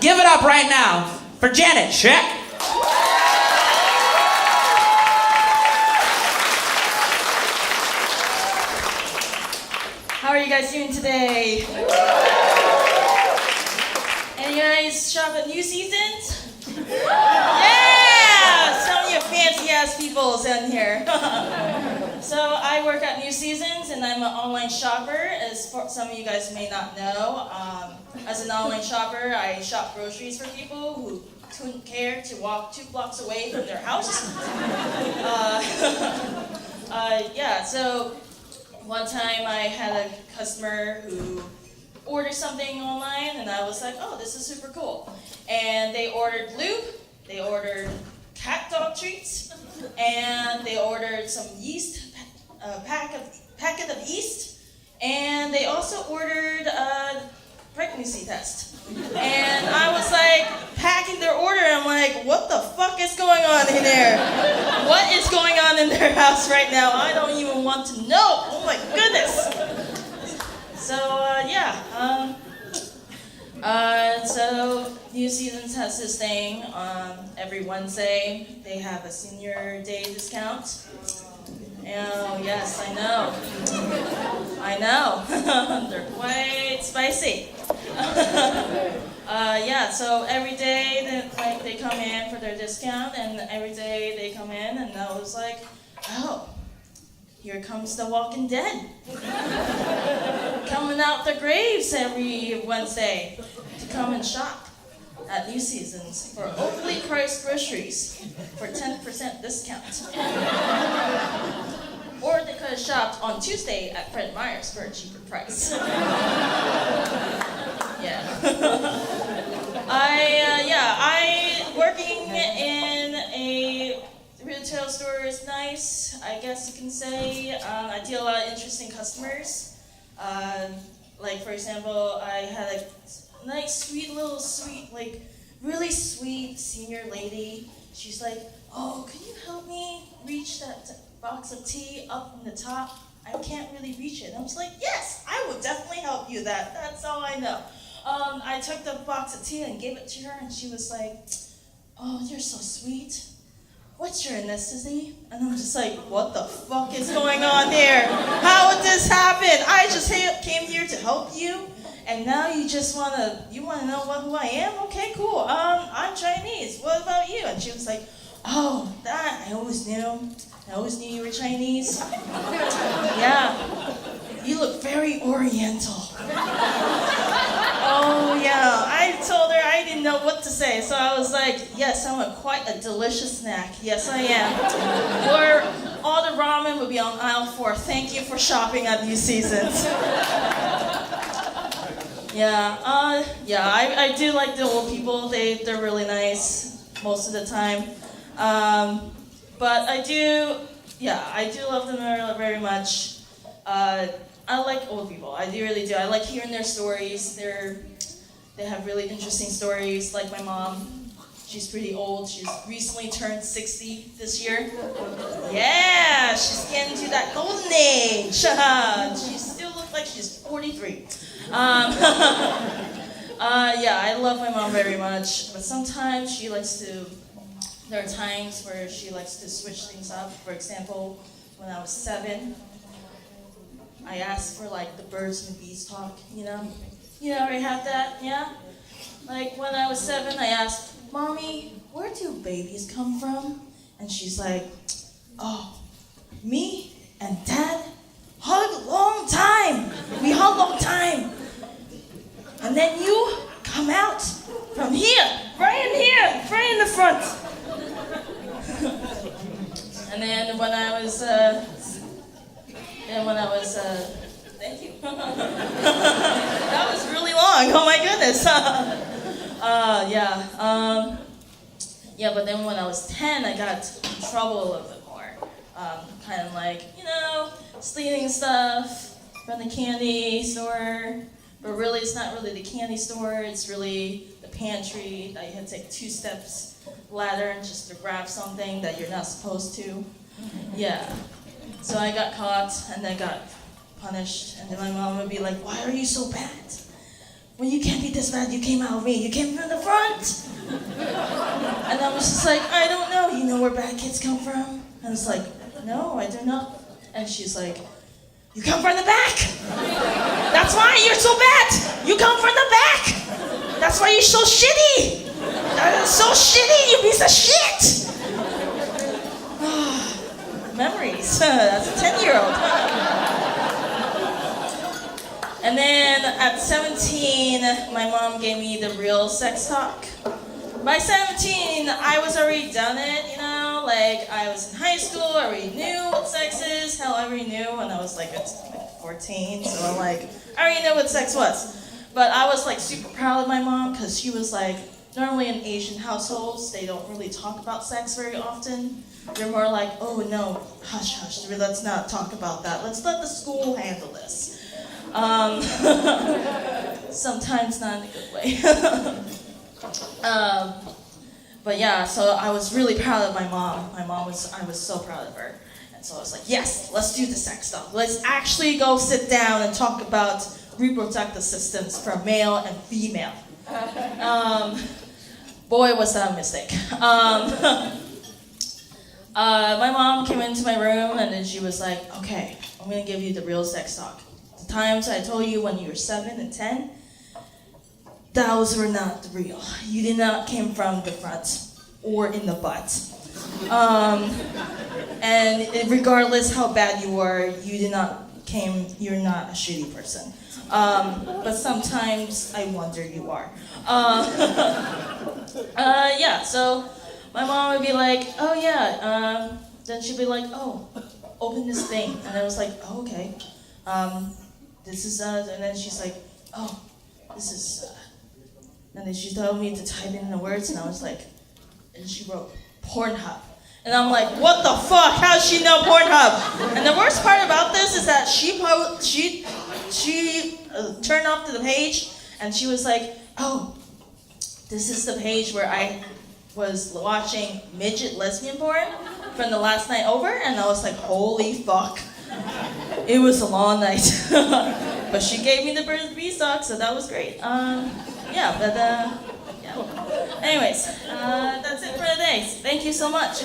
Give it up right now for Janet. Check. How are you guys doing today? And you guys shop at New Seasons? Yeah! Some of you fancy-ass people in here. So I work at New Seasons, and I'm an online shopper, as some of you guys may not know. As an online shopper, I shop groceries for people who couldn't care to walk 2 blocks away from their house. Yeah, so one time I had a customer who ordered something online, and I was like, oh, this is super cool. And they ordered lube, they ordered cat dog treats, and they ordered some yeast, packet of yeast, and they also ordered a pregnancy test. And I was like, packing their order, I'm like, what the fuck is going on in there? What is going on in their house right now? I don't even want to know. Oh my goodness. So, so New Seasons has this thing every Wednesday. They have a senior day discount. Oh, yes, I know. I know. They're quite spicy. So every day they come in for their discount, and every day they come in, and I was like, oh, here comes the Walking Dead. Coming out the graves every Wednesday to come and shop at New Seasons for overly priced groceries for 10% discount. Or they could have shopped on Tuesday at Fred Meyer's for a cheaper price. Yeah. Working in a retail store is nice, I guess you can say. I deal a lot of interesting customers. Like, for example, I had a nice, really sweet senior lady. She's like, oh, could you help me reach that box of tea up from the top? I can't really reach it. And I was like, yes, I will definitely help you that. That's all I know. I took the box of tea and gave it to her, and she was like, oh, you're so sweet. What's your ethnicity? And I'm just like, what the fuck is going on here? How would this happen? I just came here to help you, and now you wanna know who I am? Okay, cool. I'm Chinese. What about you? And she was like, oh, that I always knew. I always knew you were Chinese. Yeah, you look very Oriental. Oh yeah, I told her I didn't know what to say, so I was like, yes, I'm quite a delicious snack. Yes, I am. Or all the ramen would be on aisle 4. Thank you for shopping at New Seasons. I do like the old people. They're really nice most of the time. But I do love them very much. I like old people. I really do. I like hearing their stories. They have really interesting stories. Like my mom, she's pretty old. She's recently turned 60 this year. Yeah, she's getting to that golden age. She still looks like she's 43. I love my mom very much, but sometimes there are times where she likes to switch things up. For example, when I was 7, I asked for the birds and the bees talk, You already have that, yeah? Like when I was 7, I asked, Mommy, where do babies come from? And she's like, oh, me and Dad hug long time. We hug long time. And then you come out from here, right in the front. And then when I was, thank you. That was really long, oh my goodness. But then when I was 10, I got in trouble a little bit more. Stealing stuff from the candy store. But really, it's not really the candy store, it's really the pantry that you had to take 2 steps ladder just to grab something that you're not supposed to. Yeah. So I got caught and then got punished. And then my mom would be like, why are you so bad? well, you can't be this bad. You came out of me. You came from the front. And I was just like, I don't know. You know where bad kids come from? And it's like, no, I do not. And she's like, you come from the back. That's why you're so bad. You come from the back. That's why you're so shitty. That is so shitty, you piece of shit. Memories. That's a 10-year-old. And then at 17, my mom gave me the real sex talk. By 17, I was already done it, you know? Like, I was in high school, I already knew what sex is. Hell, I already knew when I was like 14, so I'm like, I already knew what sex was. But I was like super proud of my mom, because she was like, normally in Asian households, they don't really talk about sex very often. They're more like, oh no, hush hush, let's not talk about that. Let's let the school handle this. Sometimes not in a good way. But yeah, so I was really proud of my mom. I was so proud of her. And so I was like, yes, let's do the sex stuff. Let's actually go sit down and talk about reproductive systems for male and female. Boy, was that a mistake. My mom came into my room and then she was like, okay, I'm gonna give you the real sex talk. The times I told you when you were 7 and 10, those were not real. You did not came from the front or in the butt. And regardless how bad you were, you're not a shitty person. But sometimes I wonder you are. Yeah, so my mom would be like, oh yeah, then she'd be like, oh, open this thing. And I was like, oh, okay. This is, and then she's like, oh, this is, and then she told me to type in the words, and I was like, and she wrote Pornhub. And I'm like, what the fuck? How does she know Pornhub? And the worst part about this is that she turned off to the page, and she was like, oh, this is the page where I was watching midget lesbian porn from the last night over, and I was like, holy fuck. It was a long night. But she gave me the B sock, so that was great. Yeah. Anyways, that's it for today. Thank you so much.